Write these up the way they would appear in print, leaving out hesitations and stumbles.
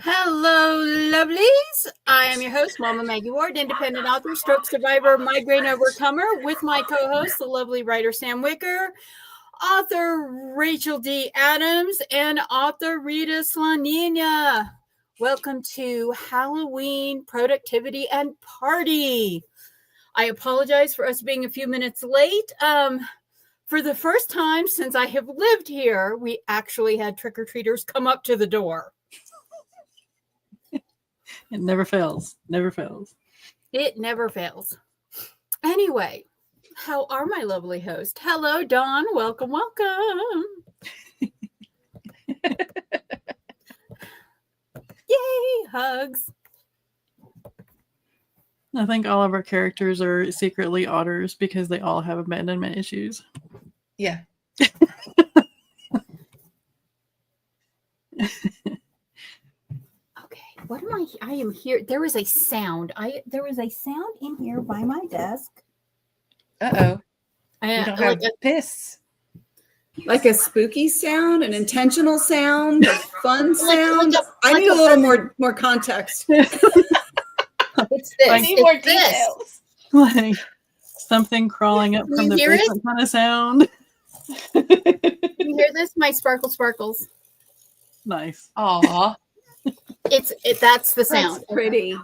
Hello, lovelies. I am your host, Mama Maggie Ward, independent author, stroke survivor, migraine overcomer, with my co-host, the lovely writer Sam Wicker, author Rachel D. Adams, and author Rita Slanina. Welcome to Halloween Productivity and Party. I apologize for us being a few minutes late. For the first time since I have lived here, we actually had trick-or-treaters come up to the door. It never fails. Never fails. It never fails. Anyway, how are my lovely hosts? Hello, Dawn. Welcome, welcome. Yay, hugs. I think all of our characters are secretly otters because they all have abandonment issues. Yeah. What am I am here. There was a sound. There was a sound in here by my desk. Uh-oh. You don't have piss. Like a spooky sound, an intentional sound, a fun sound. I need a little more context. It's this. I need more details. Like something crawling up from the basement kind of sound. You hear this? My sparkles. Nice. Aw. That's the sound. That's pretty.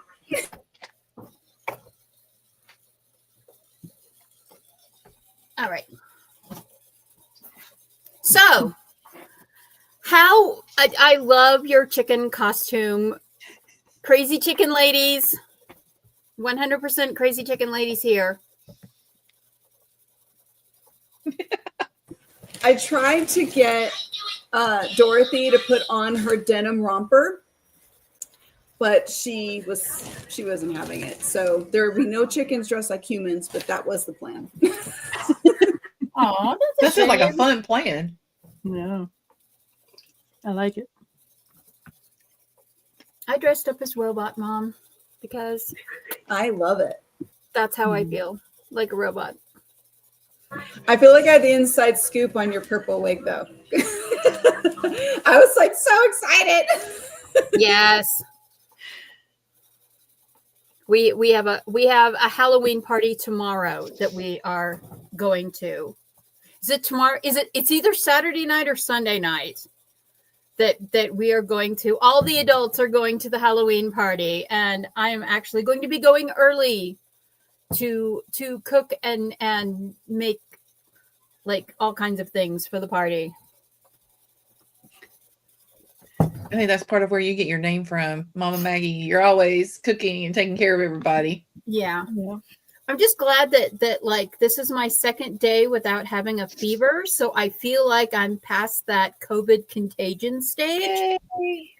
All right. So, how I love your chicken costume. Crazy chicken ladies. 100% crazy chicken ladies here. I tried to get Dorothy to put on her denim romper, but she wasn't having it. So there would be no chickens dressed like humans, but that was the plan. Aw, that sounds like a fun plan. Yeah. I like it. I dressed up as Robot Mom because I love it. that's how I feel, like a robot. I feel like I had the inside scoop on your purple wig, though. I was like so excited. Yes. We have a Halloween party tomorrow that we are going to. Is it tomorrow? It's either Saturday night or Sunday night that we are going to. All the adults are going to the Halloween party, and I am actually going to be going early to cook and make like all kinds of things for the party. I think that's part of where you get your name from, Mama Maggie. You're always cooking and taking care of everybody. Yeah. I'm just glad that like this is my second day without having a fever, so I feel like I'm past that COVID contagion stage. Yay.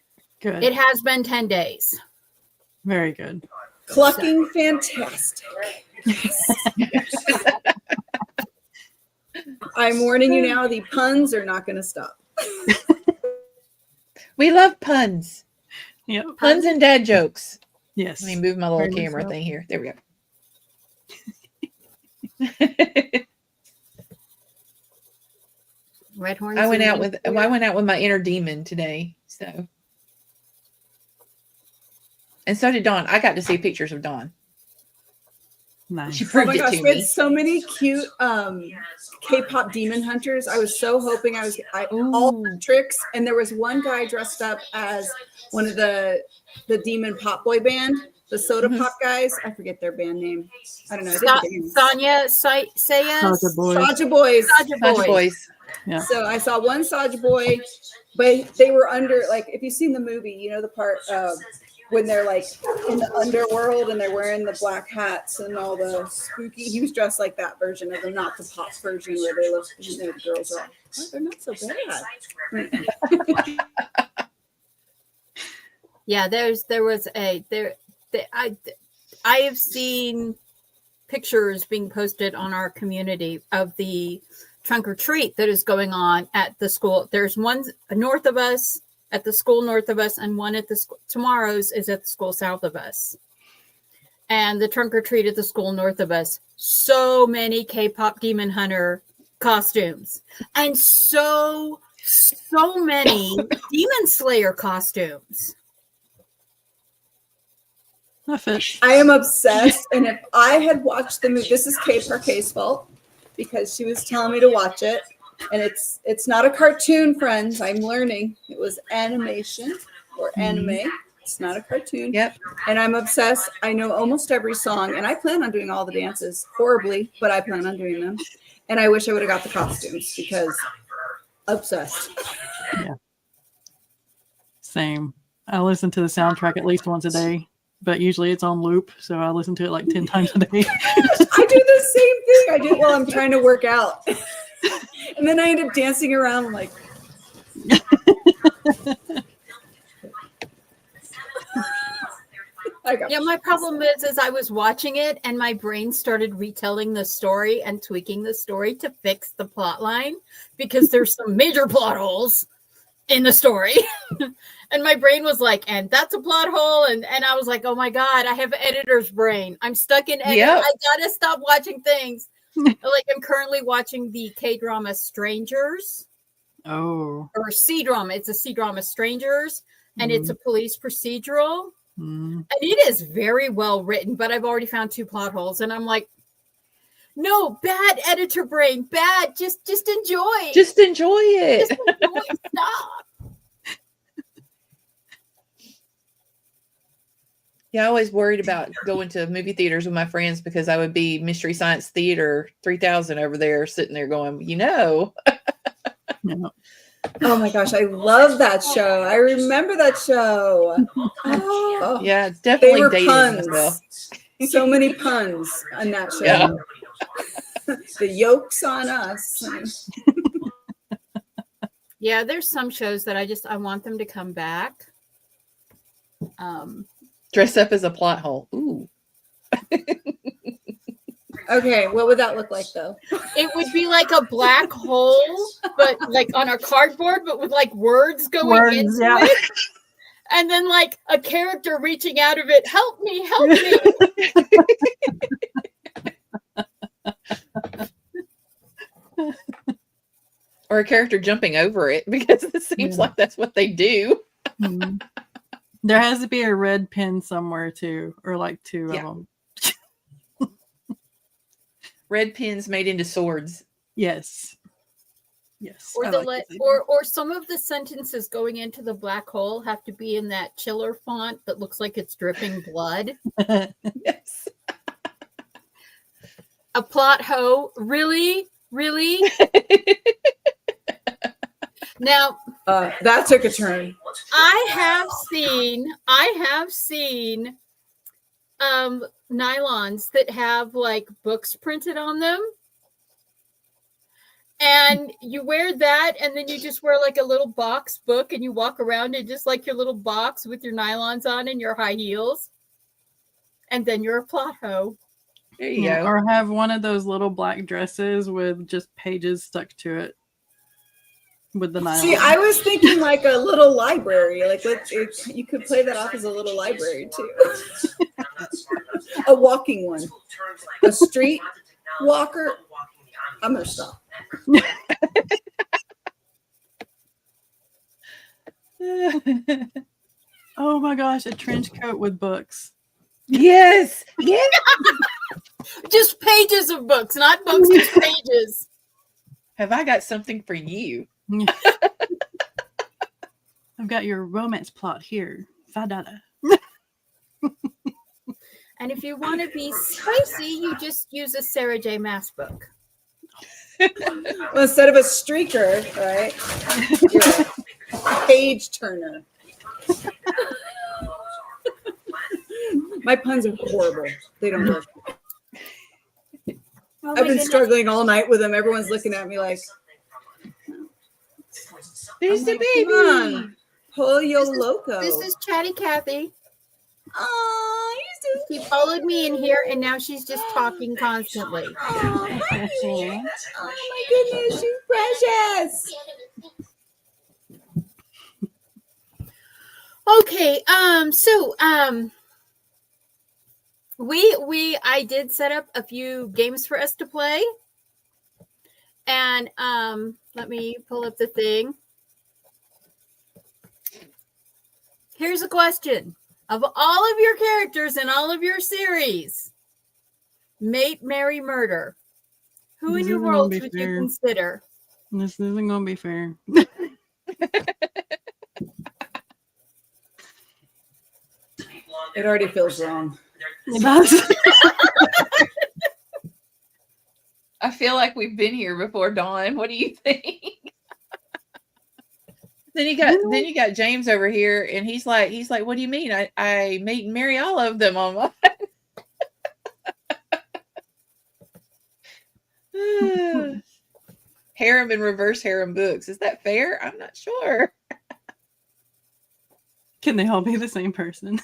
Good. It has been 10 days. Very good. Clucking fantastic. I'm warning you now, the puns are not going to stop. We love puns. Yep. Puns and dad jokes. Yes. Let me move my little Very camera so. thing here. There we go. Red horns. I went out with my inner demon today. So, and so did Dawn. I got to see pictures of Dawn. Nice. She Oh proved my it gosh, to we had me. so many cute K-pop demon hunters. I was so hoping all the tricks, and there was one guy dressed up as one of the demon pop boy band, the soda pop guys. I forget their band name. I don't know. Sonya Saya. Saja Boys. Saja Boys. Bunch boys. Yeah. So I saw one Saja Boy, but they were under, like, if you've seen the movie, you know the part when they're like in the underworld and they're wearing the black hats and all the spooky. He was dressed like that version of them, not the pop version where they look, the girls are, oh, they're not so bad. Yeah, I have seen pictures being posted on our community of the trunk or treat that is going on at the school. There's one north of us, at the school north of us, and one at the school tomorrow's is at the school south of us. And the trunk or treat at the school north of us, so many K-pop Demon Hunter costumes, and so many Demon Slayer costumes. That fits. I am obsessed. And if I had watched the movie, this is Kay Parquet's fault because she was telling me to watch it. And it's not a cartoon, friends. I'm learning. It was animation or anime. It's not a cartoon. Yep. And I'm obsessed. I know almost every song. And I plan on doing all the dances horribly, but I plan on doing them. And I wish I would have got the costumes because obsessed. Yeah. Same. I listen to the soundtrack at least once a day, but usually it's on loop, so I listen to it like 10 times a day. I do the same thing. I do it while I'm trying to work out. And then I end up dancing around like Yeah, my problem is I was watching it and my brain started retelling the story and tweaking the story to fix the plot line because there's some major plot holes in the story. And my brain was like, and that's a plot hole. And I was like, oh my God, I have editor's brain. I'm stuck in edit. Yep. I gotta stop watching things. Like I'm currently watching the K-drama Strangers. Oh. Or C-drama. It's a C-drama Strangers. And it's a police procedural. And it is very well written, but I've already found 2 plot holes. And I'm like, no, bad editor brain. Bad. Just enjoy. Just enjoy it. Just enjoy. Stop. Yeah, I always worried about going to movie theaters with my friends because I would be Mystery Science Theater 3000 over there sitting there going, No. oh my gosh, I love that show. I remember that show. Oh, yeah, it's they definitely were dated puns. myself. So many puns on that show. Yeah. The yoke's on us. Yeah, there's some shows that I want them to come back. Dress up as a plot hole. Ooh. Okay, what would that look like though? It would be like a black hole, but like on a cardboard, but with like words going into it. And then like a character reaching out of it, help me, help me. Or a character jumping over it because it seems like that's what they do. There has to be a red pin somewhere too, or like 2 of them. Red pins made into swords. Yes. Or or some of the sentences going into the black hole have to be in that chiller font that looks like it's dripping blood. Yes. A plot hole. Really? Now that took a turn. I have seen nylons that have like books printed on them. And you wear that and then you just wear like a little box book and you walk around in just like your little box with your nylons on and your high heels. And then you're a plot hoe. There you go. Or have one of those little black dresses with just pages stuck to it. With the nylon. See, I was thinking like a little library. Like you could play that off as a little library too. A walking one. A street walker. I'm gonna stop. Oh my gosh, a trench coat with books. Yes. Yes. Just pages of books, not books, just pages. Have I got something for you? I've got your romance plot here. $5. And if you want to be spicy, you just use a Sarah J. Maas book. Well, instead of a streaker, right? You're a page turner. My puns are horrible. They don't work. Oh I've been struggling all night with them. Everyone's looking at me like, There's the baby. come on, polio loco. This is Chatty Cathy. Oh, She followed me in here, and now she's just talking constantly. oh my goodness, she's precious. Okay, I did set up a few games for us to play, and let me pull up the thing. Here's a question. Of all of your characters in all of your series, mate, marry, murder. Who This in your isn't gonna world be would fair. you consider? This isn't gonna be fair. It already feels wrong. It does. I feel like we've been here before, Dawn. What do you think? Then you got James over here, and he's like, what do you mean? I mate and marry all of them on mine. Harem and reverse harem books. Is that fair? I'm not sure. Can they all be the same person?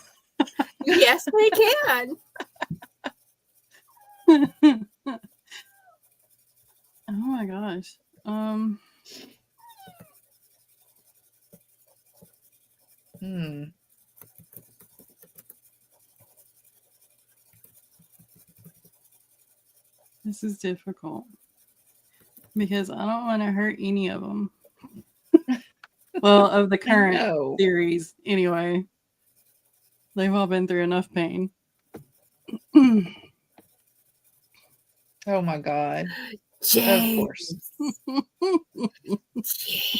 Yes, they can. Oh my gosh. This is difficult because I don't want to hurt any of them. Well, of the current series, anyway. They've all been through enough pain. Oh my God. James. Of course. James.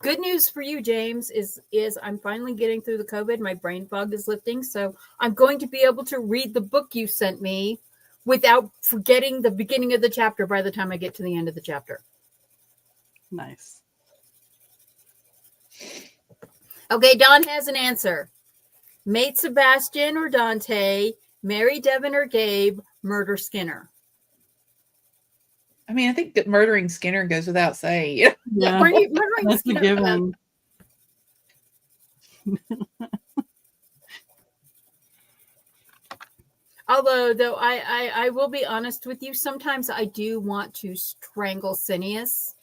Good news for you, James, is I'm finally getting through the COVID. My brain fog is lifting, so I'm going to be able to read the book you sent me without forgetting the beginning of the chapter by the time I get to the end of the chapter. Nice. Okay, Don has an answer. Mate Sebastian or Dante, marry Devin or Gabe, murder Skinner. I mean, I think that murdering Skinner goes without saying. Yeah, murdering That's Skinner. a given. Although, though, I will be honest with you, sometimes I do want to strangle Cineas.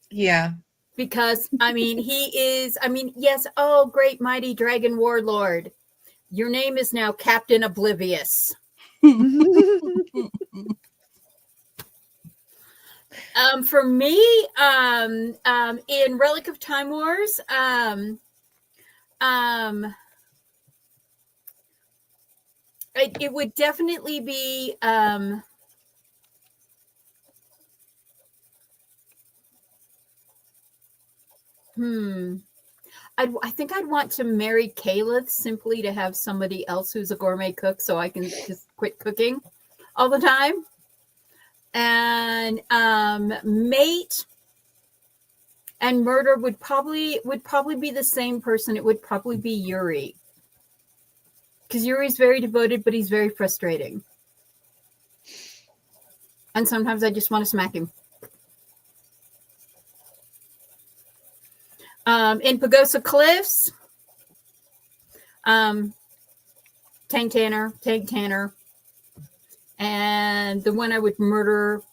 Yeah. Because, I mean, yes, oh, great, mighty dragon warlord. Your name is now Captain Oblivious. For me, in Relic of Time Wars, it would definitely be I think I'd want to marry Caleb simply to have somebody else who's a gourmet cook so I can just quit cooking all the time. And mate and murder would probably be the same person. It would probably be Yuri. Because Yuri's very devoted, but he's very frustrating. And sometimes I just want to smack him. In Pagosa Cliffs, Tank Tanner, and the one I would murder,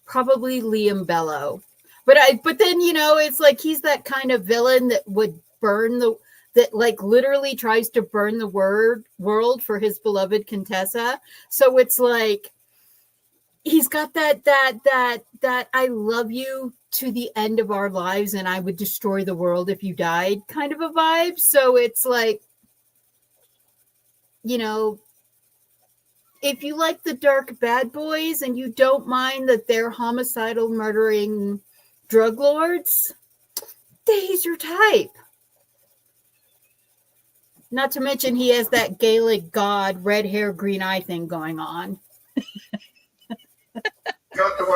probably Liam Bellow. But then, it's like he's that kind of villain that would that literally tries to burn the world for his beloved Contessa. So it's like he's got that I love you to the end of our lives and I would destroy the world if you died kind of a vibe. So it's like, if you like the dark bad boys and you don't mind that they're homicidal, murdering drug lords, he's your type. Not to mention he has that Gaelic god, red hair, green eye thing going on.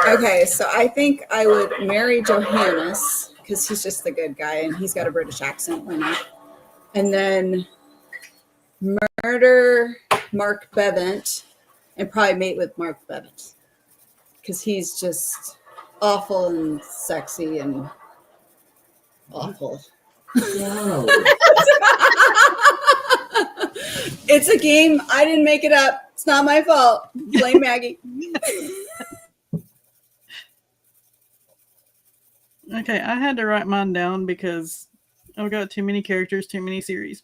Okay, so I think I would marry Johannes because he's just the good guy and he's got a British accent. Why not? And then murder Mark Bevent and probably mate with Mark Bevent because he's just awful and sexy and awful. Wow. It's a game. I didn't make it up. It's not my fault. Blame Maggie. Okay, I had to write mine down because I've got too many characters, too many series.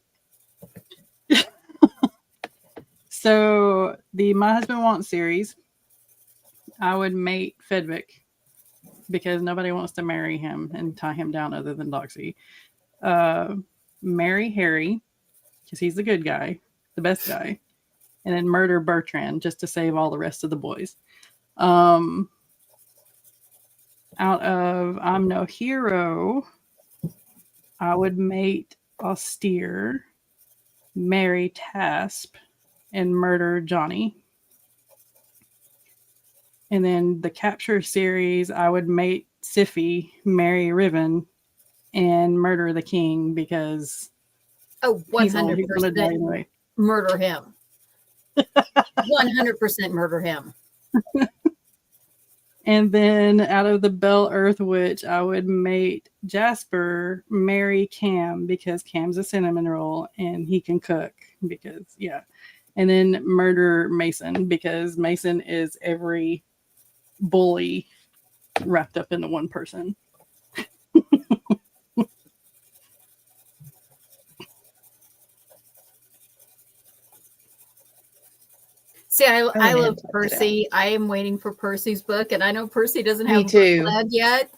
So the My Husband Wants series, I would mate Fedvik because nobody wants to marry him and tie him down other than Doxy. marry Harry, because he's the good guy, the best guy, and then murder Bertrand just to save all the rest of the boys. Out of I'm No Hero, I would mate Austere, marry Tasp, and murder Johnny. And then the Capture series, I would mate Siffy, marry Riven, and murder the king because 100% anyway. Murder him. 100% murder him. And then out of the Bell Earth Witch, I would mate Jasper, marry Cam because Cam's a cinnamon roll and he can cook because, yeah. And then murder Mason because Mason is every bully wrapped up into one person. See, I love Percy. I am waiting for Percy's book, and I know Percy doesn't have Me too. a book planned yet.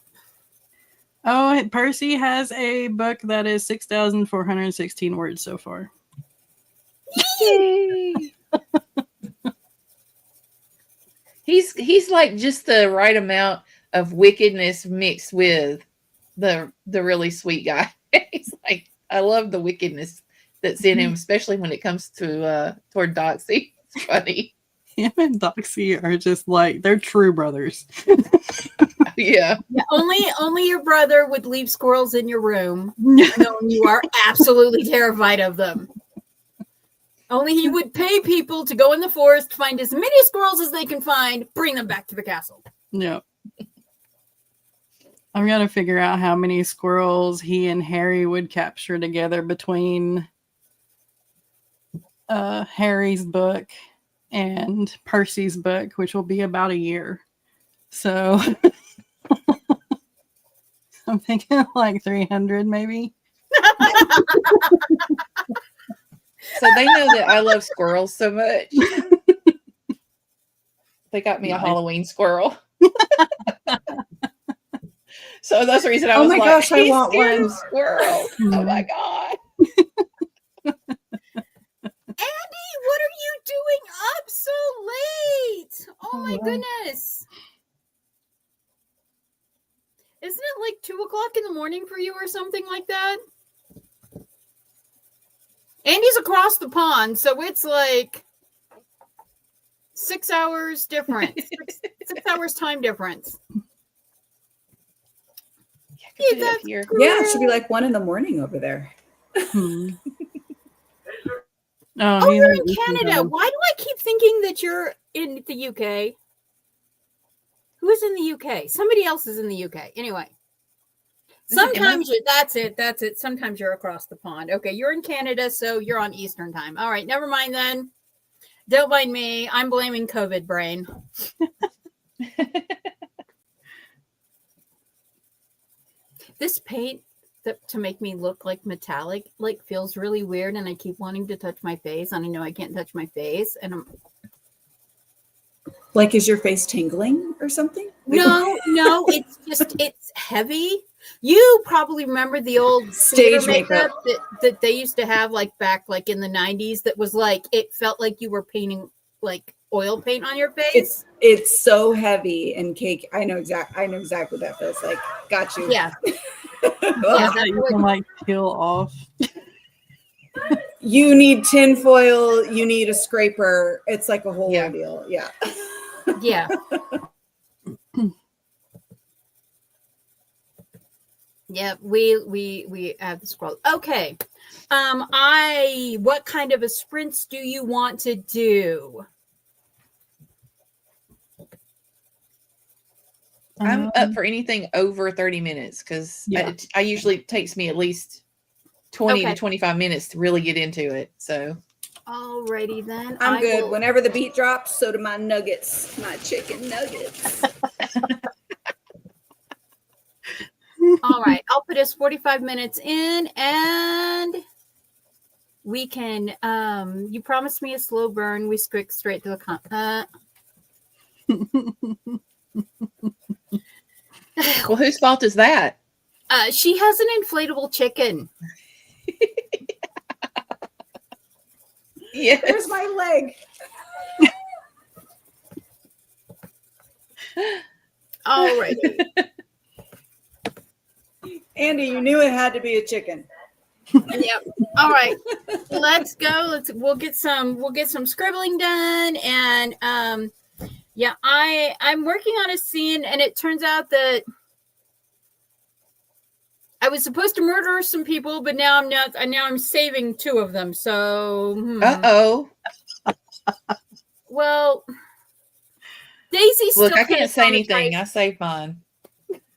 Oh, Percy has a book that is 6,416 words so far. Yay! He's like just the right amount of wickedness mixed with the really sweet guy. He's like, I love the wickedness that's in him, especially when it comes to toward Doxy. It's funny. Him and Doxy are just like, they're true brothers. Yeah. Only your brother would leave squirrels in your room, knowing you are absolutely terrified of them. Only he would pay people to go in the forest, find as many squirrels as they can find, bring them back to the castle. Yep. I've got to figure out how many squirrels he and Harry would capture together between Harry's book and Percy's book, which will be about a year. So I'm thinking like 300 maybe. So they know that I love squirrels so much. They got me a Halloween squirrel. So that's the reason I was like, gosh, I want scared one. of squirrels. Oh my God. Andy, what are you doing up so late? Oh my goodness. Isn't it like 2:00 in the morning for you or something like that? Andy's across the pond, so it's like 6 hours difference. 6 hours time difference. Yeah, that's here. Yeah, it should be like 1 a.m. over there. Oh, you're in Canada. Why do I keep thinking that you're in the UK? Who is in the UK? Somebody else is in the UK. Anyway. Sometimes that's it. Sometimes you're across the pond. Okay, you're in Canada, so you're on Eastern time. All right, never mind then. Don't mind me. I'm blaming COVID brain. This paint to make me look like metallic feels really weird, and I keep wanting to touch my face, and I know I can't touch my face, and I'm like, is your face tingling or something? No, it's heavy. You probably remember the old Stage makeup that they used to have back in the 90s that was it felt like you were painting oil paint on your face. It's so heavy and cake. I know exactly what that feels like. Got you. Yeah. Yeah, that you can peel off. You need tinfoil, you need a scraper. It's like a whole ordeal. Yeah. Yeah. Yeah, we have the scroll. Okay. What kind of a sprints do you want to do? I'm up for anything over 30 minutes because I usually takes me at least 20 to 25 minutes to really get into it. So alrighty then. I'm good. Whenever the beat drops, so do my nuggets, my chicken nuggets. All right, I'll put us 45 minutes in, and we can. You promised me a slow burn. We straight to the Well, whose fault is that? She has an inflatable chicken. Yes. There's my leg. All right. Andy, you knew it had to be a chicken. Yep. All right. Let's go. We'll get some scribbling done. And yeah, I'm working on a scene, and it turns out that I was supposed to murder some people, but now I'm not. Now I'm saving 2 of them. So Uh-oh. Well, Daisy's Look, still I can't say anything. traumatized. I say fine.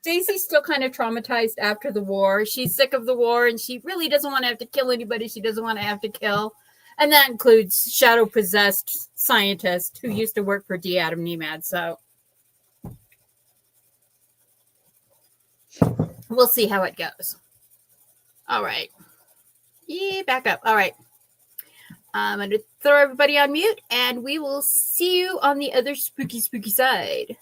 Daisy's still kind of traumatized after the war. She's sick of the war, and she really doesn't want to have to kill anybody she doesn't want to have to kill. And that includes shadow-possessed scientists who used to work for D. Adam Nemad. So we'll see how it goes. All right. Yeah, back up. All right. I'm going to throw everybody on mute, and we will see you on the other spooky side.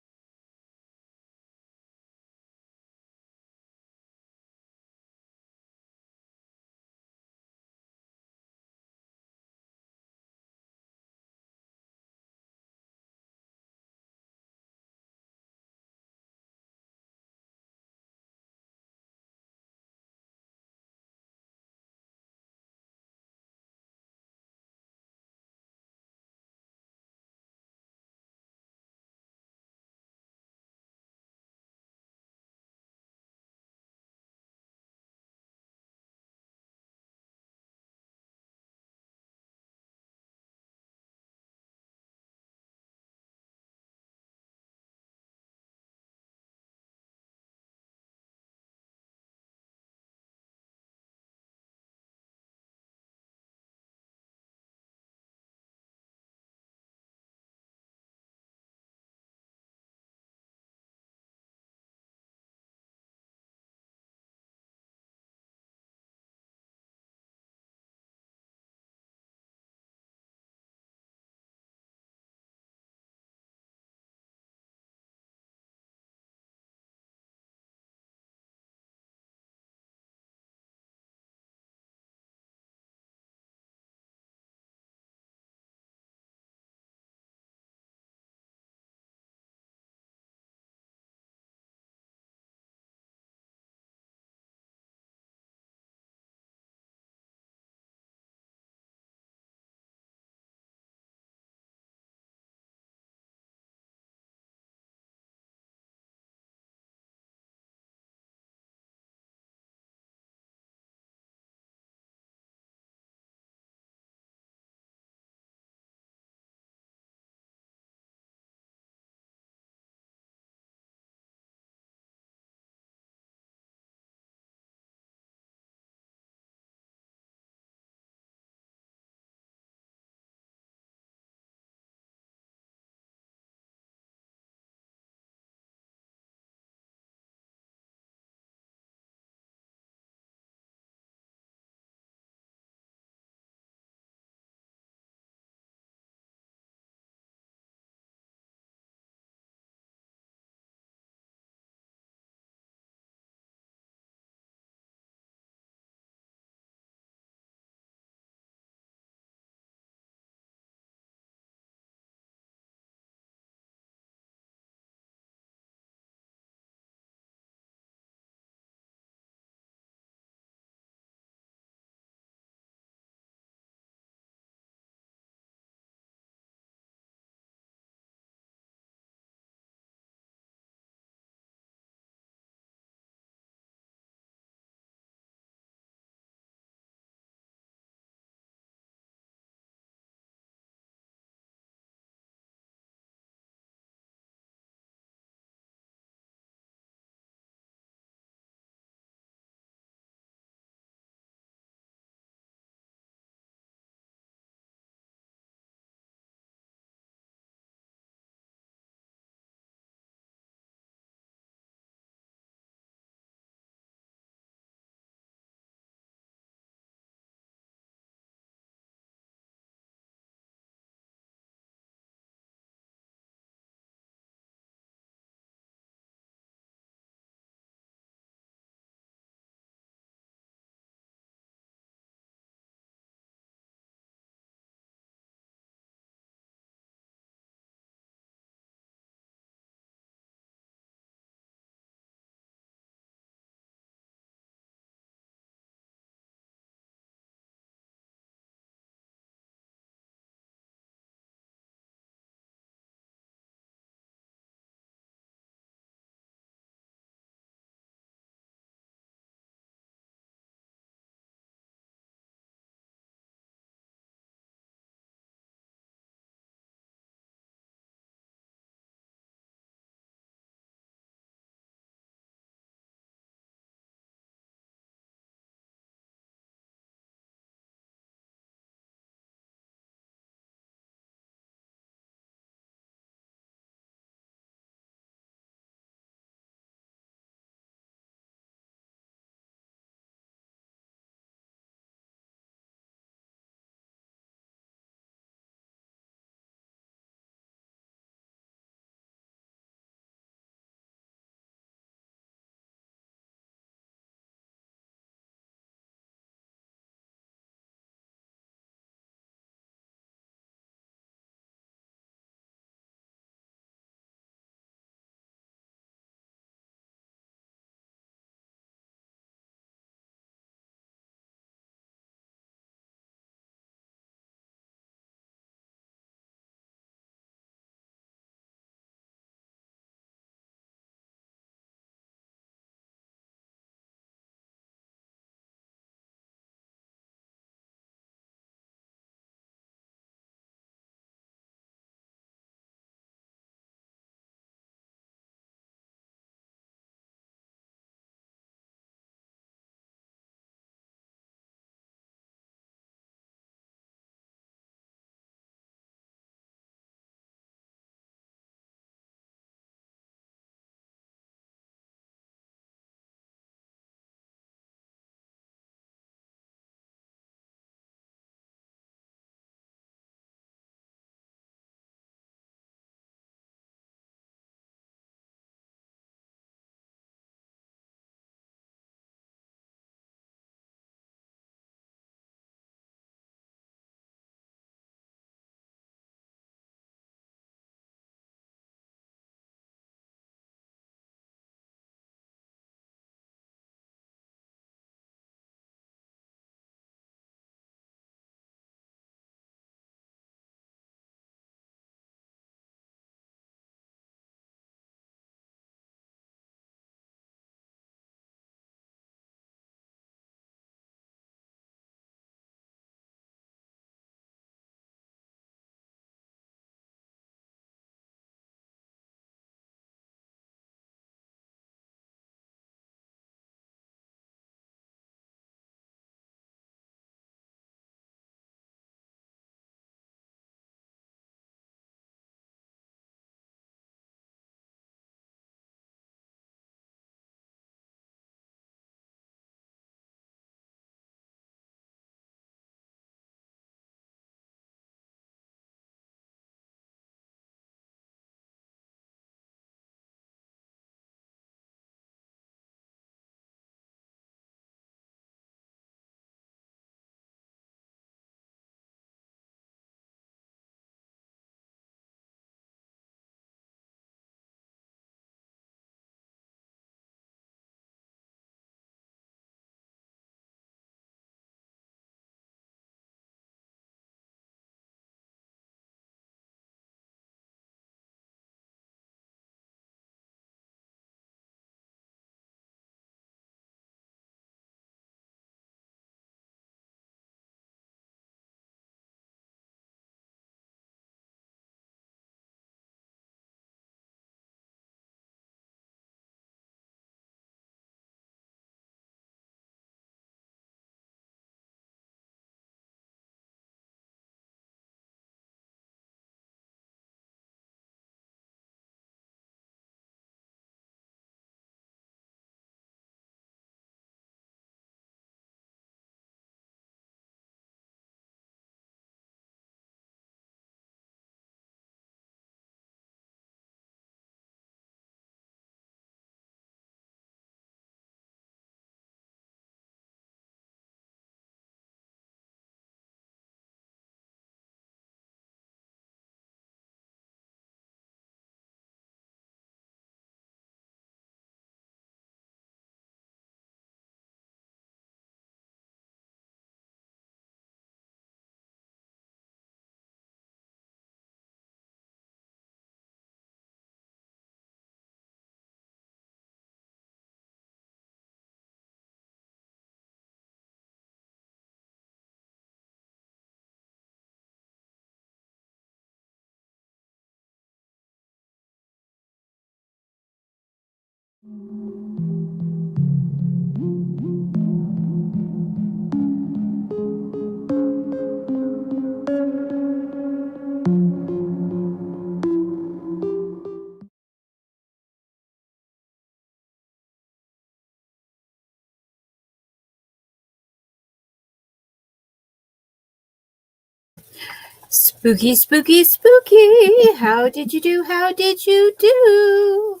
Spooky, spooky, spooky. How did you do? How did you do?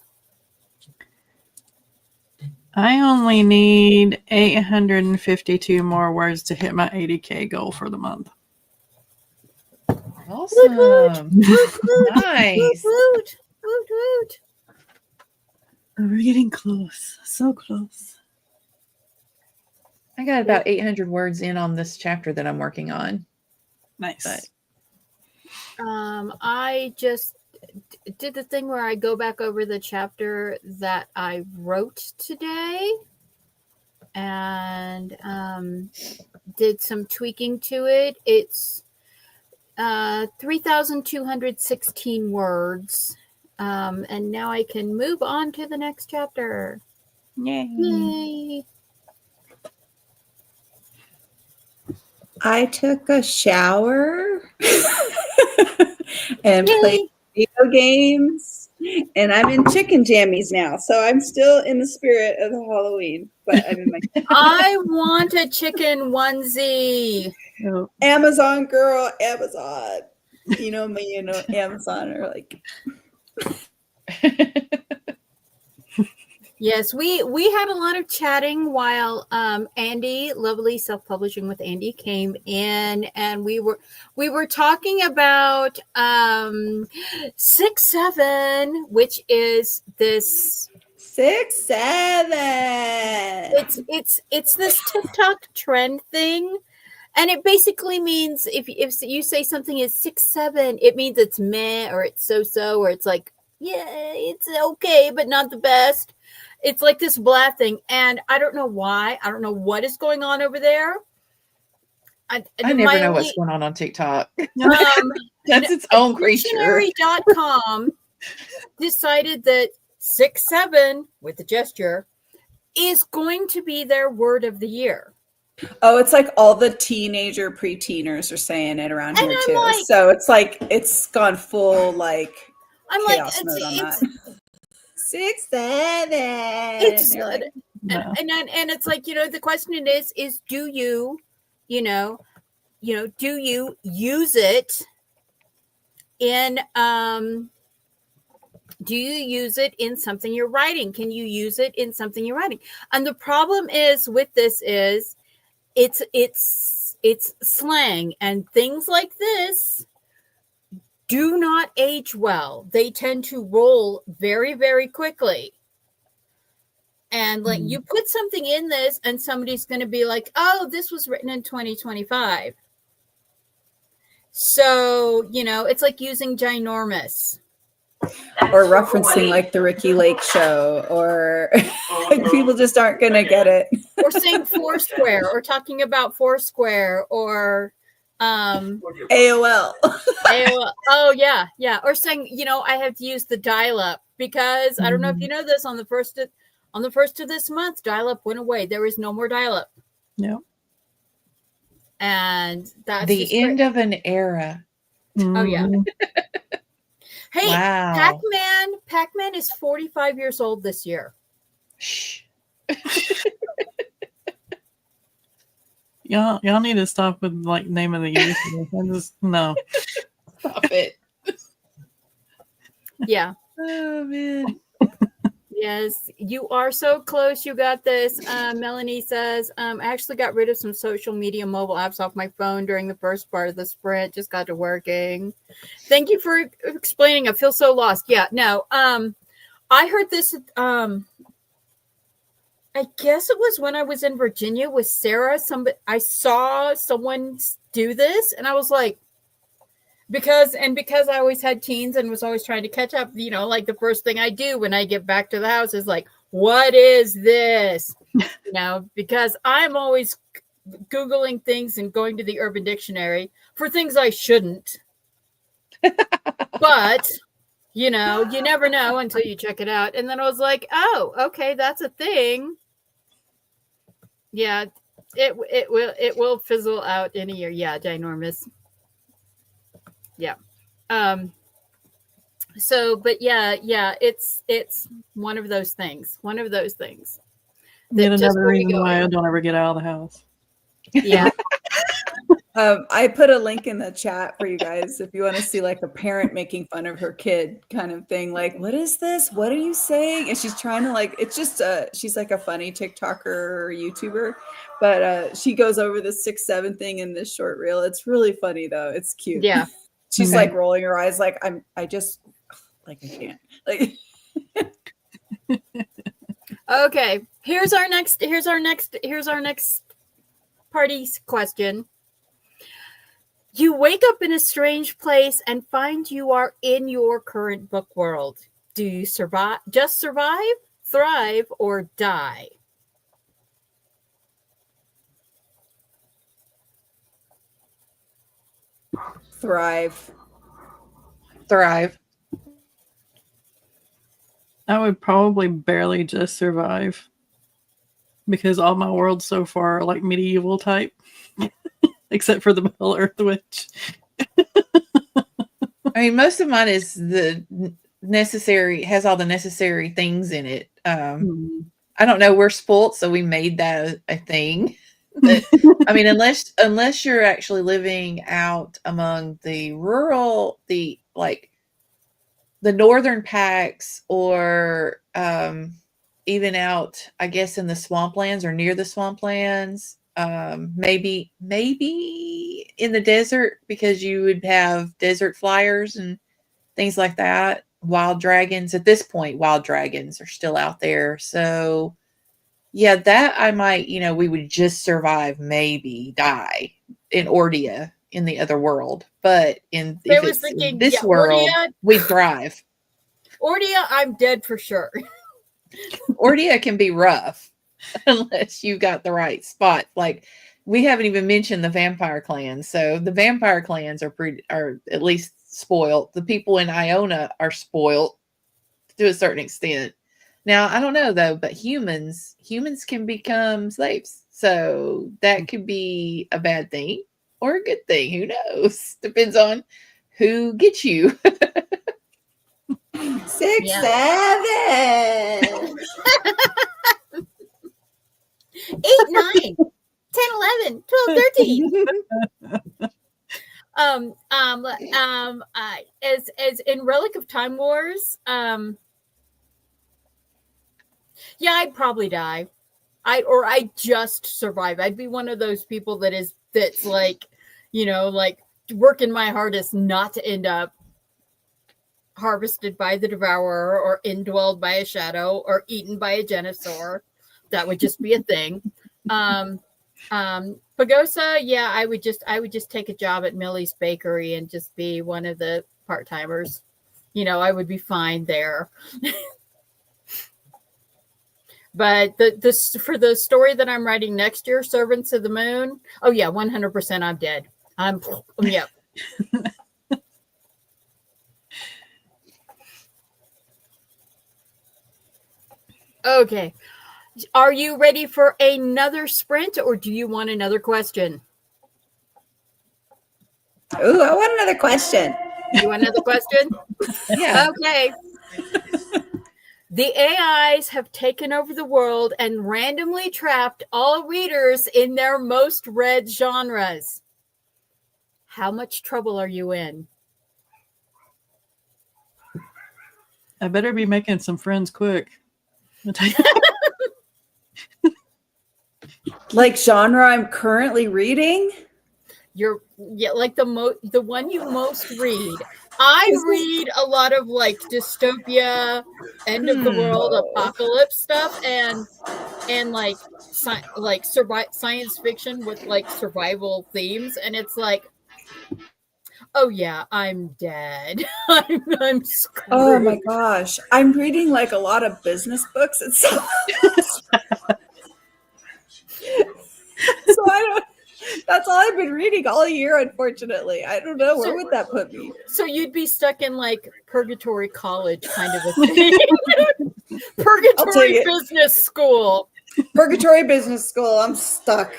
I only need 852 more words to hit my 80K goal for the month. Awesome. Woot, Nice. woot, woot, woot. We're getting close. So close. I got about 800 words in on this chapter that I'm working on. Nice. But I just did the thing where I go back over the chapter that I wrote today and did some tweaking to it. It's 3,216 words. And now I can move on to the next chapter. Yay. Yay. I took a shower and Yay. played video games, and I'm in chicken jammies now. So I'm still in the spirit of the Halloween, but I'm in my I want a chicken onesie. Oh, Amazon girl, Amazon. You know me, you know Amazon are like. Yes, we had a lot of chatting while Andy, lovely self-publishing with Andy, came in, and we were talking about 6-7, which is this 6-7. it's this TikTok trend thing, and it basically means if you say something is 6-7, it means it's meh or it's so or it's like yeah, it's okay but not the best. It's like this blah thing, and I don't know why. I don't know what is going on over there. I never know what's going on TikTok. That's its own creature. Dictionary.com decided that 6-7 with the gesture is going to be their word of the year. Oh, it's like all the teenager pre-teeners are saying it around And here I'm too. like- So it's like it's gone full like I'm like, chaos mode on it's that. 6-7. it's And they're like, no. and it's like, the question is do you do you use it in do you use it in something you're writing? Can you use it in something you're writing? And the problem is with this is it's slang, and things like this do not age well. They tend to roll very, very quickly. And like you put something in this and somebody's going to be like, oh, this was written in 2025. So, it's like using ginormous. or referencing like the Ricky Lake show, or like people just aren't gonna get it. Or saying Foursquare, or talking about Foursquare, or AOL. AOL. Oh yeah. Or saying, I have to use the dial-up because I don't know if you know this, on the first of this month, dial-up went away. There is no more dial-up. No. And that's The end of an era. Oh yeah. Hey, Wow. Pac-Man is 45 years old this year. Shh. Y'all need to stop with like name of the year. I just no. Stop it. Yeah. Oh man. Yes, you are so close. You got this. Melanie says, I actually got rid of some social media mobile apps off my phone during the first part of the sprint. Just got to working. Thank you for explaining. I feel so lost. Yeah, no. I heard this. I guess it was when I was in Virginia with Sarah. I saw someone do this, and I was like, because I always had teens and was always trying to catch up, like the first thing I do when I get back to the house is like, what is this? Because I'm always Googling things and going to the Urban Dictionary for things I shouldn't. But, You know, you never know until you check it out. And then I was like, oh, okay, that's a thing. Yeah, it will fizzle out in a year. Yeah, ginormous. Yeah. So, but yeah, it's one of those things. One of those things. Yet another reason why I don't ever get out of the house. Yeah. I put a link in the chat for you guys if you want to see like a parent making fun of her kid kind of thing. Like, what is this? What are you saying? And she's trying to like, it's just she's like a funny TikToker or YouTuber, but she goes over the 6'7" thing in this short reel. It's really funny though. It's cute. Yeah. She's like rolling her eyes like I can't. Like okay. Here's our next party's question. You wake up in a strange place and find you are in your current book world. Do you survive, thrive, or die? Thrive. I would probably barely just survive because all my worlds so far are like medieval type, except for the Middle Earth Witch. I mean, most of mine is has all the necessary things in it. I don't know. We're spoilt, so we made that a thing. But, I mean, unless you're actually living out among the rural, the northern packs, or even out, I guess, in the swamplands or near the swamplands. Maybe in the desert, because you would have desert flyers and things like that. Wild dragons. At this point, wild dragons are still out there. So yeah, that I might, we would just survive, maybe die in Ordia in the other world. But in this world, we thrive. Ordia, I'm dead for sure. Ordia can be rough unless you got the right spot. Like, we haven't even mentioned the vampire clans. So the vampire clans are at least spoiled. The people in Iona are spoiled to a certain extent. Now, I don't know though, but humans can become slaves. So that could be a bad thing or a good thing. Who knows? Depends on who gets you. 6, 7, 8, 9, 10, 11, 12, 13. As in Relic of Time Wars, yeah, I'd probably die. I'd just survive. I'd be one of those people that's like, like working my hardest not to end up harvested by the devourer or indwelled by a shadow or eaten by a genosaur. That would just be a thing. Pagosa, yeah, I would just take a job at Millie's Bakery and just be one of the part-timers. I would be fine there. But for the story that I'm writing next year, Servants of the Moon, oh yeah, 100% I'm dead. Yep. Okay. Are you ready for another sprint, or do you want another question? Ooh, I want another question. You want another question? Yeah. Okay. The AIs have taken over the world and randomly trapped all readers in their most read genres. How much trouble are you in? I better be making some friends quick. Like genre I'm currently reading? Like the one you most read. I read a lot of like dystopia, end of the world, apocalypse stuff, and like science fiction with like survival themes, and it's like, oh yeah, I'm dead. I'm screwed. Oh my gosh, I'm reading like a lot of business books and stuff. So That's all I've been reading all year, unfortunately. I don't know. Where would that put me? So you'd be stuck in like purgatory college kind of a thing. Purgatory business school. Purgatory business school. I'm stuck.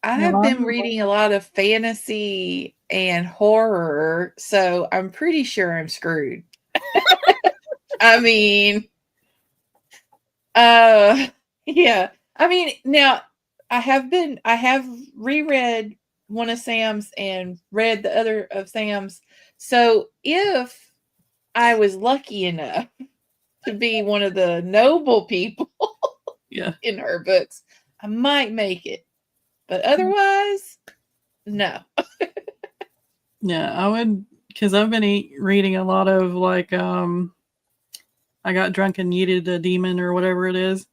I have been reading a lot of fantasy and horror, so I'm pretty sure I'm screwed. I mean, yeah. I mean, now I have reread one of Sam's and read the other of Sam's. So if I was lucky enough to be one of the noble people in her books, I might make it. But otherwise, no. Yeah, I would, because I've been reading a lot of like, I Got Drunk and Yeeted a Demon or whatever it is,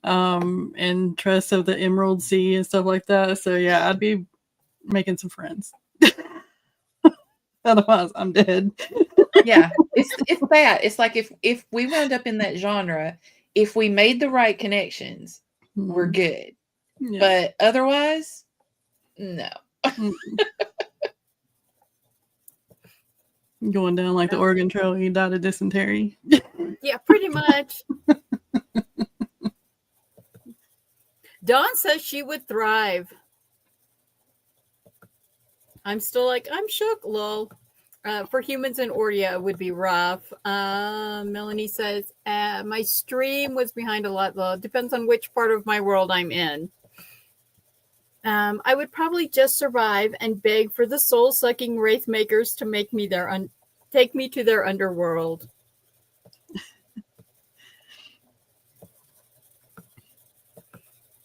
and Trust of the Emerald Sea and stuff like that. So yeah, I'd be making some friends. Otherwise, I'm dead. Yeah, it's that. It's like if we wound up in that genre, if we made the right connections, we're good. Yeah. But otherwise, no. Going down like the Oregon Trail, you died of dysentery. Yeah, pretty much. Dawn says she would thrive. I'm still like, I'm shook, lol. For humans in Ordia, it would be rough. Melanie says, my stream was behind a lot, though. Depends on which part of my world I'm in. I would probably just survive and beg for the soul-sucking wraith makers to make me take me to their underworld.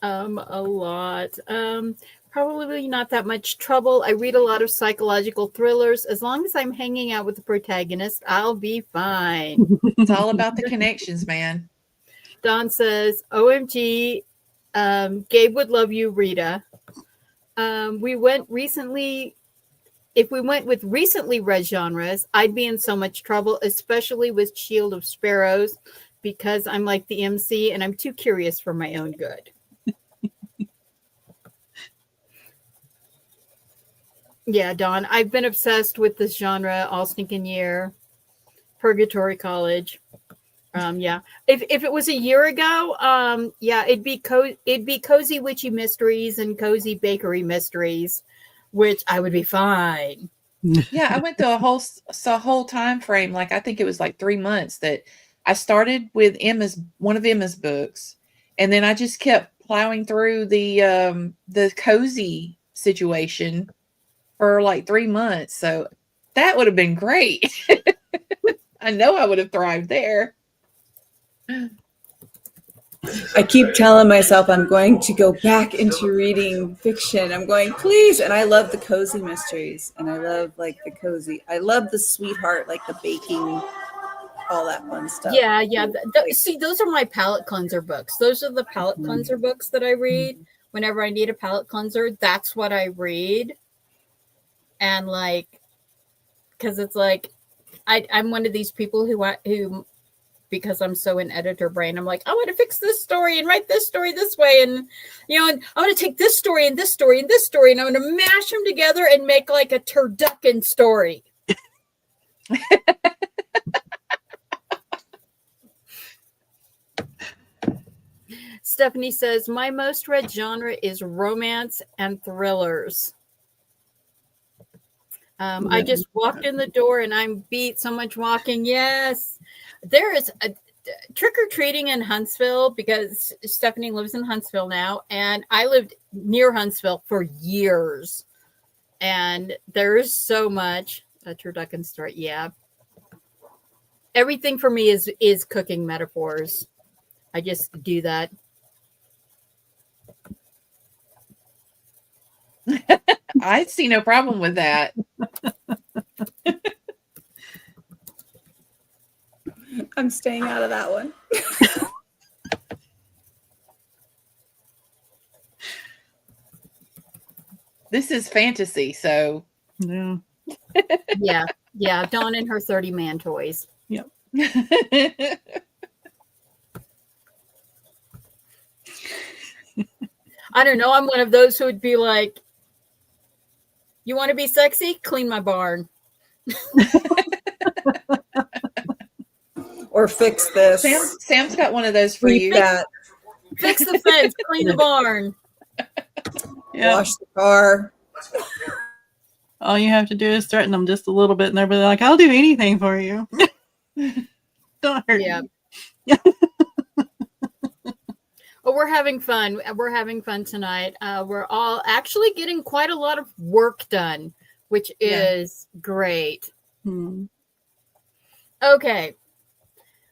A lot. Probably not that much trouble. I read a lot of psychological thrillers. As long as I'm hanging out with the protagonist, I'll be fine. It's all about the connections, man. Don says, OMG, Gabe would love you, Rita. If we went with recently read genres, I'd be in so much trouble, especially with Shield of Sparrows, because I'm like the MC and I'm too curious for my own good. Yeah, Dawn, I've been obsessed with this genre all stinking year. Purgatory College. Yeah. If it was a year ago, yeah, it'd be cozy witchy mysteries and cozy bakery mysteries, which I would be fine. Yeah, I went through a whole time frame. Like I think it was like 3 months that I started with one of Emma's books, and then I just kept plowing through the cozy situation for like 3 months. So that would have been great. I know I would have thrived there. I keep telling myself I'm going to go back into reading fiction. I'm going, please. And I love the cozy mysteries. And I love like the cozy. I love the sweetheart, like the baking, all that fun stuff. Yeah. See, those are my palate cleanser books. Those are the palate cleanser books that I read. Whenever I need a palate cleanser, that's what I read. And like, because it's like, I'm one of these people who, because I'm so in editor brain, I'm like, I want to fix this story and write this story this way. And, and I want to take this story and this story and this story, and I'm going to mash them together and make like a turducken story. Stephanie says, my most read genre is romance and thrillers. I just walked in the door and I'm beat so much walking. Yes. There is a trick-or-treating in Huntsville because Stephanie lives in Huntsville now, and I lived near Huntsville for years. And there is so much. A turducken story. Yeah. Everything for me is cooking metaphors. I just do that. I see no problem with that. I'm staying out of that one. This is fantasy, so yeah. Yeah. Dawn and her 30-man toys. Yep. I don't know. I'm one of those who would be like, you want to be sexy? Clean my barn. Or fix this. Sam's got one of those for you. That. Fix the fence, clean the barn. Yeah. Wash the car. All you have to do is threaten them just a little bit, and they'll be like, "I'll do anything for you." Don't hurt Yeah. me. But we're having fun. We're having fun tonight. We're all actually getting quite a lot of work done, which is great. Okay.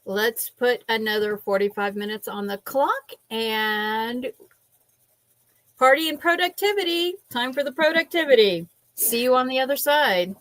Let's put another 45 minutes on the clock and party and productivity. Time for the productivity. See you on the other side.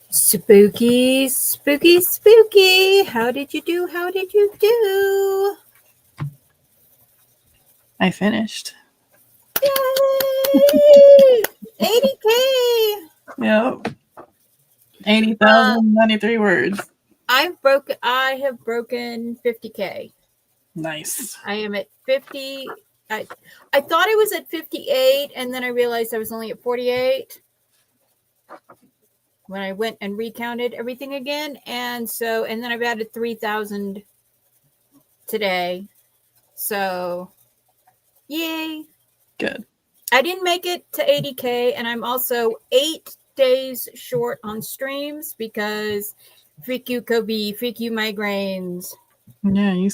Spooky, spooky, spooky. How did you do? How did you do? I finished. Yay! 80K. Yep. 80,093 words. I have broken 50K. Nice. I am at 50. I thought I was at 58, and then I realized I was only at 48 when I went and recounted everything again. And then I've added 3,000 today. So, yay. Good. I didn't make it to 80K, and I'm also 8 days short on streams because freak you Kobe, freak you migraines. Yeah, you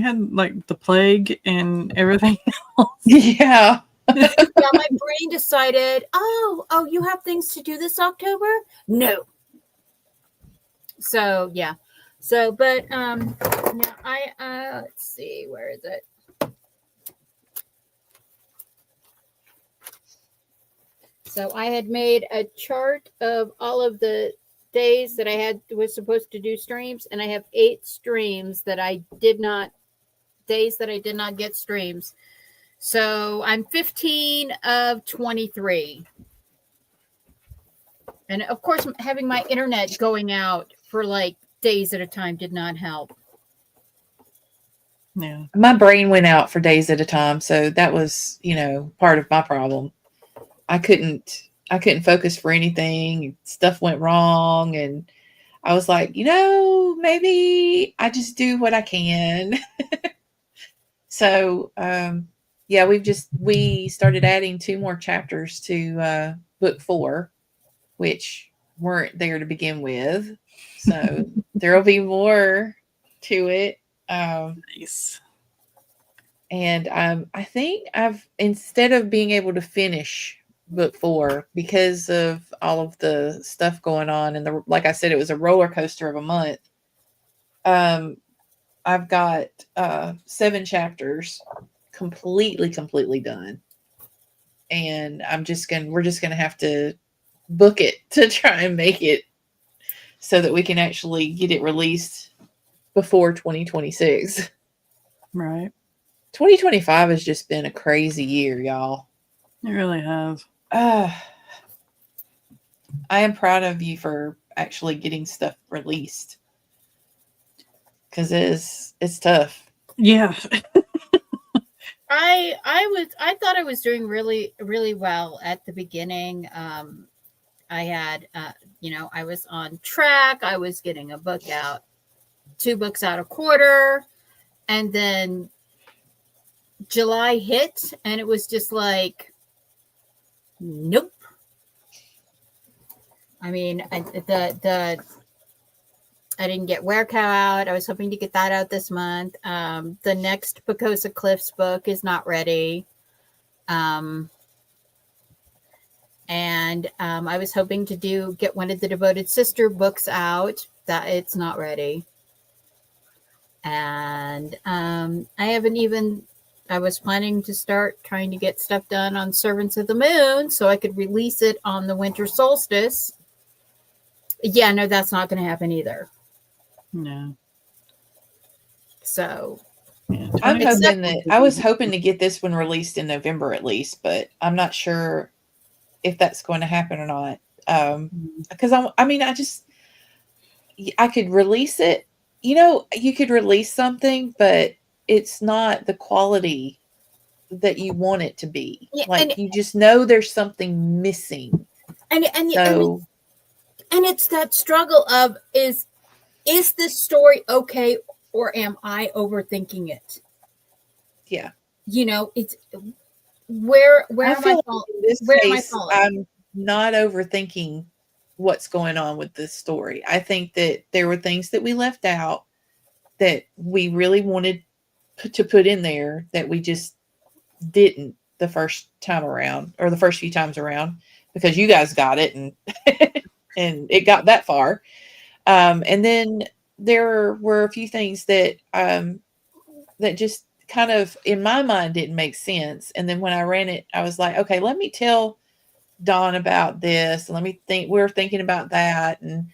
had like the plague and everything else. Yeah. Yeah, my brain decided, oh, you have things to do this October? No. So yeah. So but yeah, let's see, where is it? So I had made a chart of all of the days that I was supposed to do streams, and I have 8 streams that days that I did not get streams. So I'm 15 of 23. And of course, having my internet going out for like days at a time did not help. Yeah. My brain went out for days at a time, so that was, part of my problem. I couldn't focus for anything. Stuff went wrong, and I was like, maybe I just do what I can. So, yeah, we started adding 2 more chapters to book 4, which weren't there to begin with. So there'll be more to it. Nice. And I think instead of being able to finish book 4 because of all of the stuff going on, and like I said, it was a roller coaster of a month. I've got 7 chapters completely done, and we're just gonna have to book it to try and make it so that we can actually get it released before 2026. Right. 2025 has just been a crazy year, y'all. It really has. I am proud of you for actually getting stuff released, because it's tough. Yeah. I thought I was doing really, really well at the beginning. I had, I was on track. I was getting a book out, 2 books out a quarter. And then July hit, and it was just like, nope. I mean, I didn't get Werecow out. I was hoping to get that out this month. The next Pocosa Cliffs book is not ready. And I was hoping to get one of the Devoted Sister books out. That it's not ready. And I was planning to start trying to get stuff done on Servants of the Moon so I could release it on the winter solstice. Yeah, no, that's not going to happen either. No. So Yeah. I was hoping to get this one released in November at least, but I'm not sure if that's going to happen or not. Because I could release it. You could release something, but it's not the quality that you want it to be. Yeah, you just know there's something missing. And it's that struggle of is this story okay, or am I overthinking it? Yeah. It's where am I falling? Where am I falling? I'm not overthinking what's going on with this story. I think that there were things that we left out that we really wanted to put in there that we just didn't the first time around, or the first few times around, because you guys got it and and it got that far. And then there were a few things that that just kind of in my mind didn't make sense. And then when I ran it, I was like, okay, let me tell Dawn about this. Let me think. We're thinking about that, and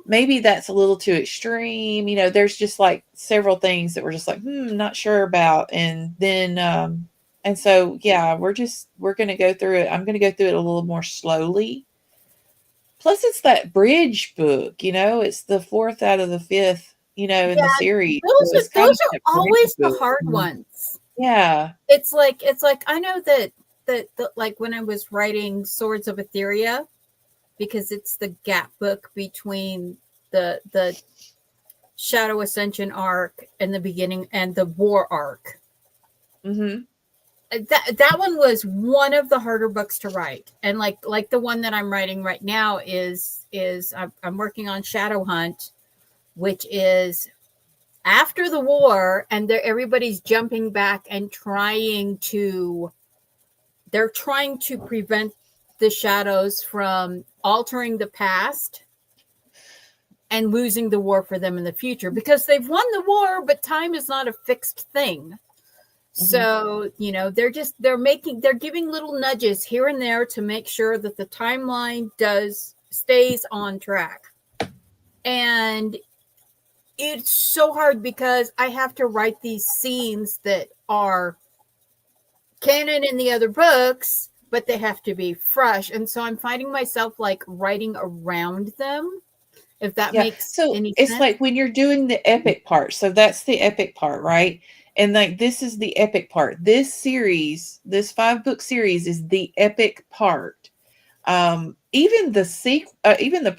maybe that's a little too extreme. You know, there's just like several things that we're just like, not sure about. And then, and so, yeah, we're going to go through it. I'm going to go through it a little more slowly. Plus, it's that bridge book, you know, it's the fourth out of the fifth, you know, in the series. Those are always the hard ones. Yeah. It's like, I know that like when I was writing Swords of Etheria, because it's the gap book between the Shadow Ascension arc and the beginning and the war arc. Mm-hmm. That one was one of the harder books to write, and like the one that I'm writing right now is I'm working on Shadow Hunt, which is after the war, and everybody's jumping back and they're trying to prevent the shadows from altering the past and losing the war for them in the future, because they've won the war, but time is not a fixed thing. So, you know, they're giving little nudges here and there to make sure that the timeline stays on track. And it's so hard because I have to write these scenes that are canon in the other books, but they have to be fresh. And so I'm finding myself like writing around them, if that makes any sense. It's like when you're doing the epic part. So that's the epic part, right? And like, this is the epic part. This series, this 5-book series is the epic part. Even the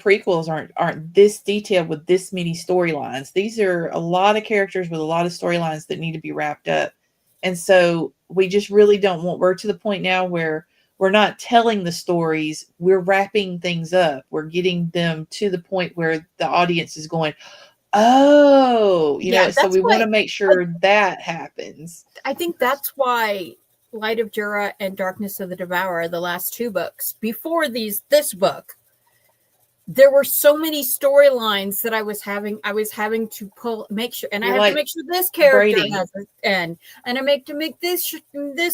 prequels aren't this detailed with this many storylines. These are a lot of characters with a lot of storylines that need to be wrapped up. And so we just really we're to the point now where we're not telling the stories. We're wrapping things up. We're getting them to the point where the audience is going, oh, you know, so we want to make sure that happens. I think that's why Light of Jura and Darkness of the Devourer, the last 2 books, before this book, there were so many storylines that I was having to make sure, and I have to make sure this character has an end, and I make this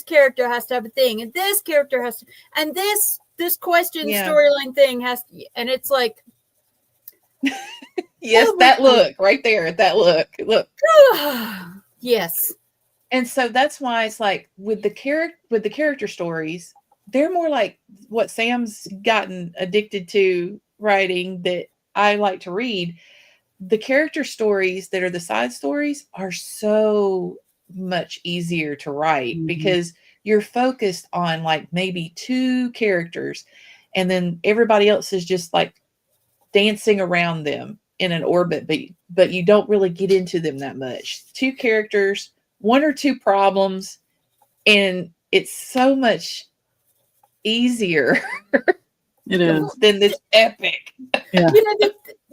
character has to have a thing, and this character has to, and this question storyline thing has to, and it's like, yes, that look right there, that look. Yes. And so that's why it's like with the character stories, they're more like what Sam's gotten addicted to writing that I like to read. The character stories that are the side stories are so much easier to write because you're focused on like maybe 2 characters, and then everybody else is just like dancing around them in an orbit, but you don't really get into them that much. 2 characters, 1 or 2 problems, and it's so much easier. It is. Than this epic. Yeah.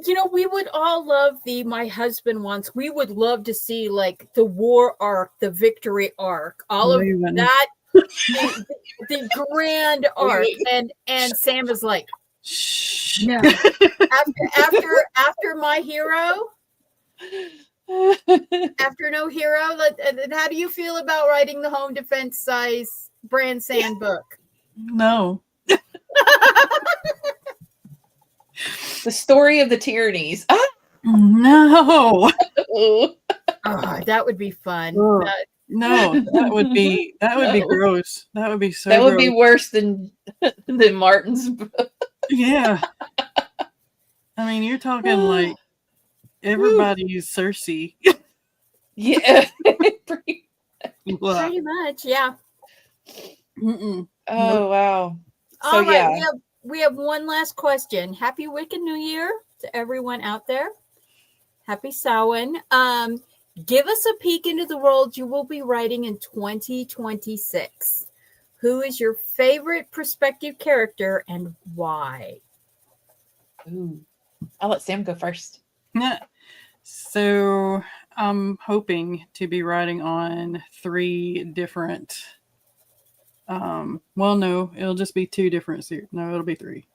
You know, we would all love my husband wants, we would love to see like the war arc, the victory arc, all of that, the grand arc. And Sam is like, no. After my hero, after no hero, how do you feel about writing the home defense size Brand Sand book? No. The story of the tyrannies. Ah! No. Oh, that would be fun. No, that would be gross. That would be so. That would be worse than Martin's book. Yeah. I mean, you're talking like everybody's Cersei. Yeah. Pretty much, yeah. Mm-mm. Oh, wow. So, all right, we have one last question. Happy Wicked New Year to everyone out there. Happy Samhain. Give us a peek into the world you will be writing in 2026. Who is your favorite prospective character and why? Ooh. I'll let Sam go first. So I'm hoping to be writing on 3 different. Well, no, it'll just be 2 different series. No, it'll be 3.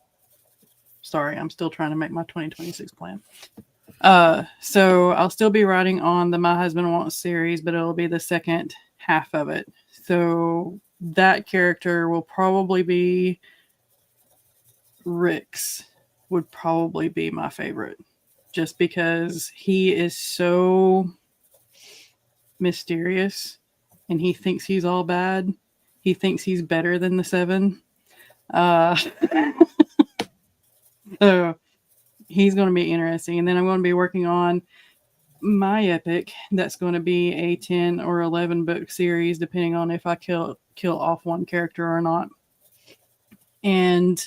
Sorry, I'm still trying to make my 2026 plan. So I'll still be writing on the My Husband Wants series, but it'll be the second half of it. So that character will probably be Rick's, would probably be my favorite, just because he is so mysterious and he thinks he's all bad. He thinks he's better than the Seven. So he's going to be interesting. And then I'm going to be working on my epic. That's going to be a 10 or 11 book series, depending on if I kill off one character or not. And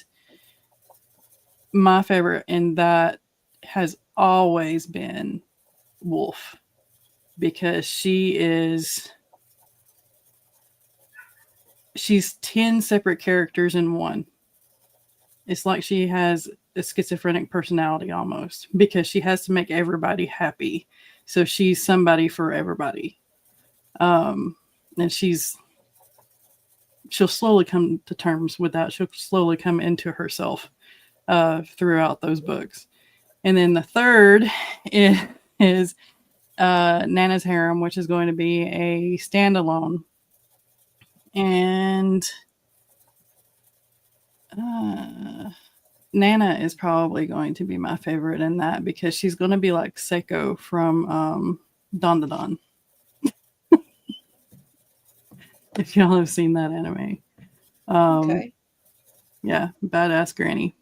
my favorite in that has always been Wolf, because she's 10 separate characters in one. It's like she has a schizophrenic personality almost, because she has to make everybody happy. So she's somebody for everybody. And she'll slowly come to terms with that. She'll slowly come into herself throughout those books. And then the third is Nana's Harem, which is going to be a standalone. And Nana is probably going to be my favorite in that, because she's going to be like Seiko from Don Da Don. If y'all have seen that anime. Okay. Yeah, badass granny.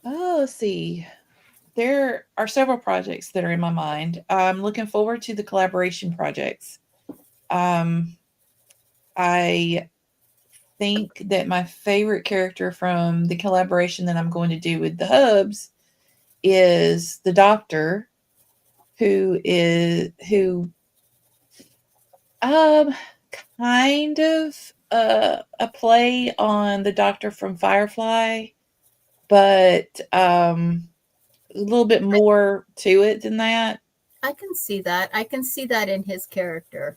Oh, let's see. There are several projects that are in my mind. I'm looking forward to the collaboration projects. I think that my favorite character from the collaboration that I'm going to do with the Hubs is the Doctor, who kind of a play on the Doctor from Firefly, but a little bit more to it than that. I can see that. I can see that in his character.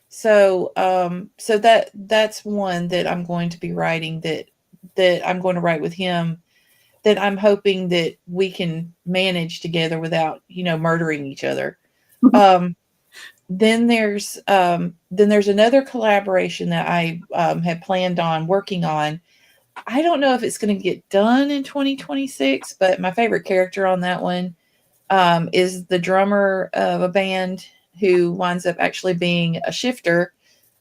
So that's one that I'm going to be writing, that I'm going to write with him, that I'm hoping that we can manage together without, murdering each other. Then there's another collaboration that I had planned on working on. I don't know if it's going to get done in 2026, but my favorite character on that one is the drummer of a band who winds up actually being a shifter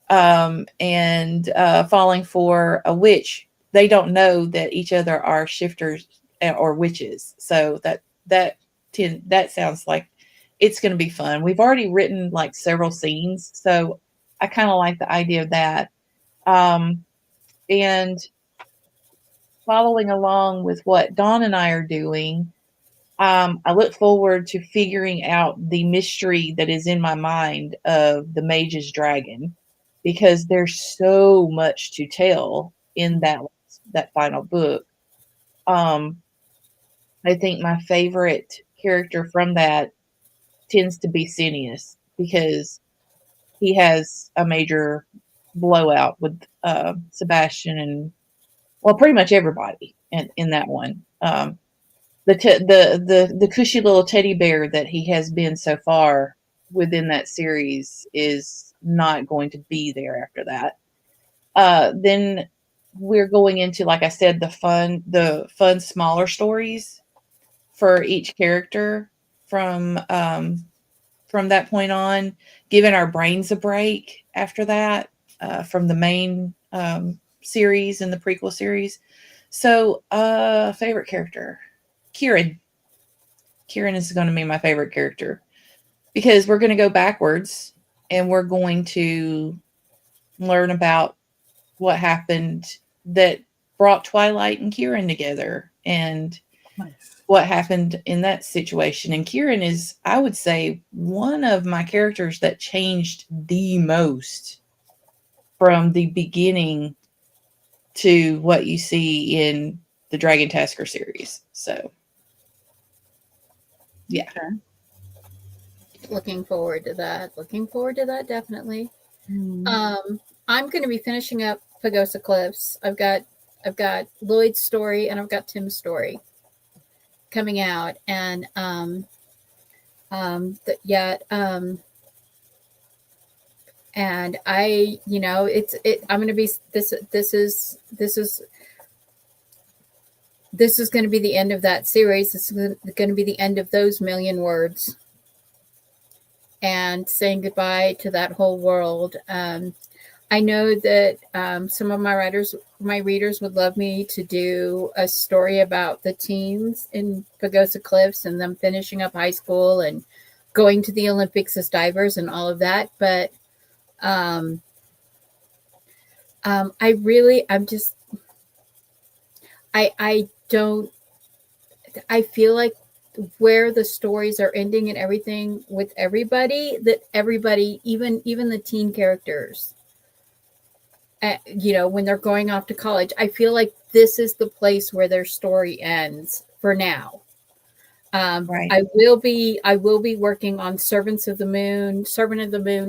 and falling for a witch. They don't know that each other are shifters or witches. So that sounds like it's going to be fun. We've already written like several scenes, so I kind of like the idea of that. And following along with what Dawn and I are doing, I look forward to figuring out the mystery that is in my mind of the Mage's Dragon, because there's so much to tell in that final book. I think my favorite character from that tends to be Cineas, because he has a major blowout with Sebastian and, well, pretty much everybody in that one. The cushy little teddy bear that he has been so far within that series is not going to be there after that. Then we're going into, like I said, the fun smaller stories for each character from that point on, giving our brains a break after that from the main series and the prequel series. So, favorite character. Kieran. Kieran is going to be my favorite character, because we're going to go backwards and we're going to learn about what happened that brought Twilight and Kieran together, and what happened in that situation. And Kieran is, I would say, one of my characters that changed the most from the beginning to what you see in the Dragon Tasker series. So yeah. Okay. Looking forward to that. Definitely. I'm going to be finishing up Pagosa Cliffs. I've got Lloyd's story and I've got Tim's story coming out, and and I, I'm going to be this is going to be the end of that series. This is going to be the end of those million words and saying goodbye to that whole world. I know that some of my readers would love me to do a story about the teens in Pagosa Cliffs and them finishing up high school and going to the Olympics as divers and all of that. But I feel like where the stories are ending and everything with everybody, that everybody, even the teen characters, when they're going off to college, I feel like this is the place where their story ends for now. Right. I will be working on Servant of the Moon,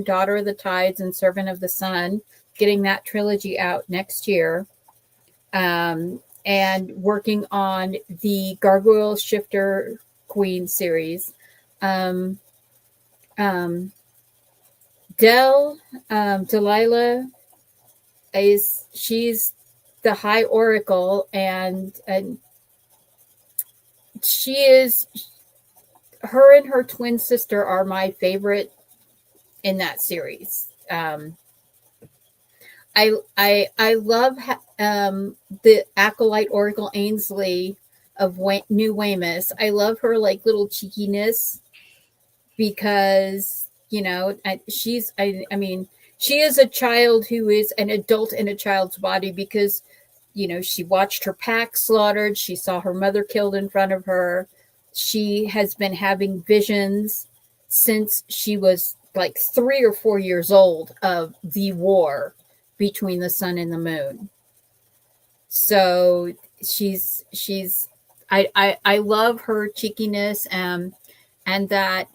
Daughter of the Tides, and Servant of the Sun, getting that trilogy out next year. And working on the Gargoyle Shifter Queen series. Delilah she's the High Oracle, and her and her twin sister are my favorite in that series. I love the Acolyte Oracle Ainsley of New Weymouth. I love her like little cheekiness because she is a child who is an adult in a child's body because she watched her pack slaughtered, she saw her mother killed in front of her. She has been having visions since she was like 3 or 4 years old of the war between the sun and the moon. So I love her cheekiness, and that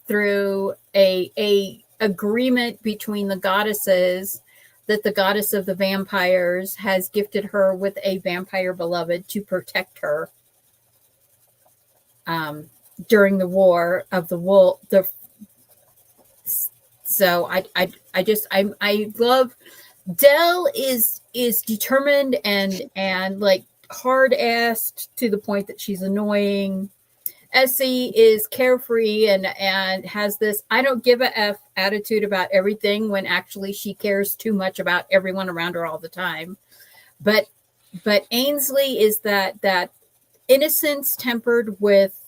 through a agreement between the goddesses, that the goddess of the vampires has gifted her with a vampire beloved to protect her during the war of the wolf. So I love Dell is determined and like hard-assed to the point that she's annoying. Essie is carefree and has this I don't give a F attitude about everything, when actually she cares too much about everyone around her all the time. But Ainsley is that innocence tempered with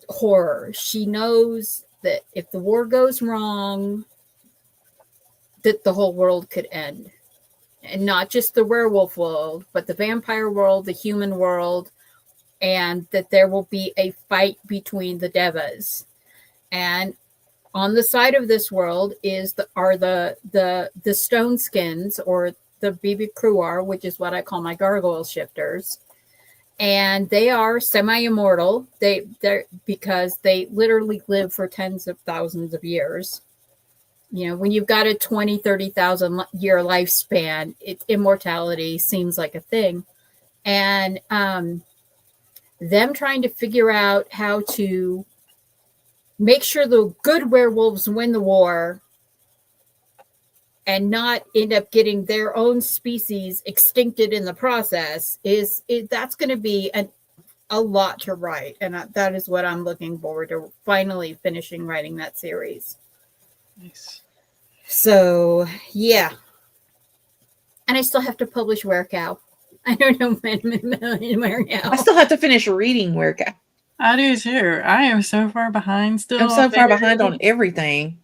horror. She knows that if the war goes wrong, that the whole world could end. And not just the werewolf world, but the vampire world, the human world, and that there will be a fight between the devas. And on the side of this world are the stone skins, or the Bibi Cruar, which is what I call my gargoyle shifters. And they are semi-immortal. They're because they literally live for tens of thousands of years. When you've got a 20, 30,000 year lifespan, immortality seems like a thing. And them trying to figure out how to make sure the good werewolves win the war and not end up getting their own species extincted in the process that's going to be a lot to write. And that is what I'm looking forward to, finally finishing writing that series. Nice. So, yeah. And I still have to publish Werecow. I don't know where now. I still have to finish reading Werecow. I do too. I am so far behind still. I'm so far behind on everything.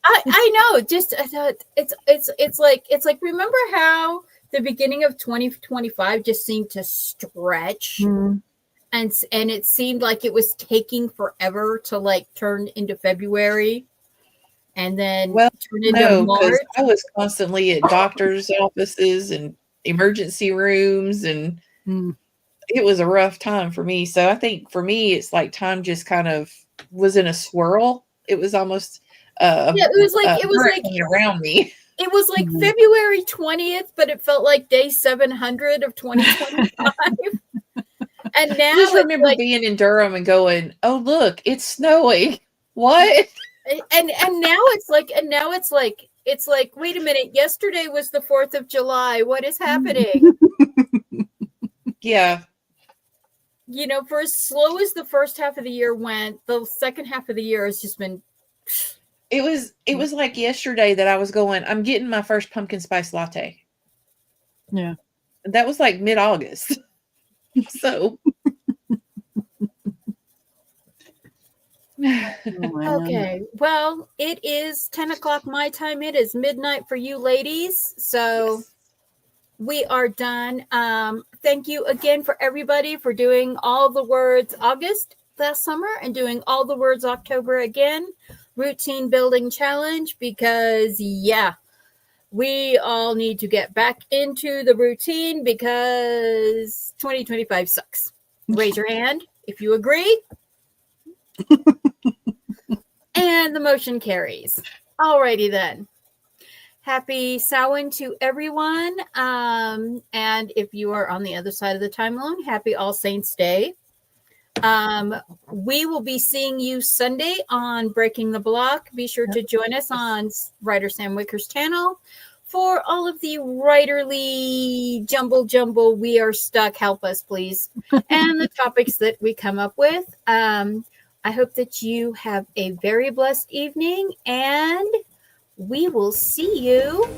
I know. Just it's like remember how the beginning of 2025 just seemed to stretch, and it seemed like it was taking forever to like turn into February, and then turn into March. I was constantly at doctors' offices and emergency rooms, and it was a rough time for me. So I think for me, it's like time just kind of was in a swirl. It was almost it was like around me. It was like February 20th, but it felt like day 700 of 2025. And now I just remember being in Durham and going, "Oh, look, it's snowing." What? And now it's like, wait a minute, yesterday was the 4th of July. What is happening? Yeah. You know, for as slow as the first half of the year went, the second half of the year has just been. It was like yesterday that I was going, I'm getting my first pumpkin spice latte. Yeah. That was like mid-August. So. Okay. Well, it is 10 o'clock my time. It is midnight for you ladies. So we are done. Thank you again for everybody for doing all the words August last summer and doing all the words October again. Routine building challenge, because we all need to get back into the routine because 2025 sucks. Raise your hand if you agree. And the motion carries. Alrighty then. Happy Samhain to everyone. And if you are on the other side of the time zone, happy All Saints Day. We will be seeing you Sunday on Breaking the Block. Be sure to join us on Writer Sam Wicker's channel for all of the writerly jumble. We are stuck. Help us, please. And the topics that we come up with. I hope that you have a very blessed evening, and we will see you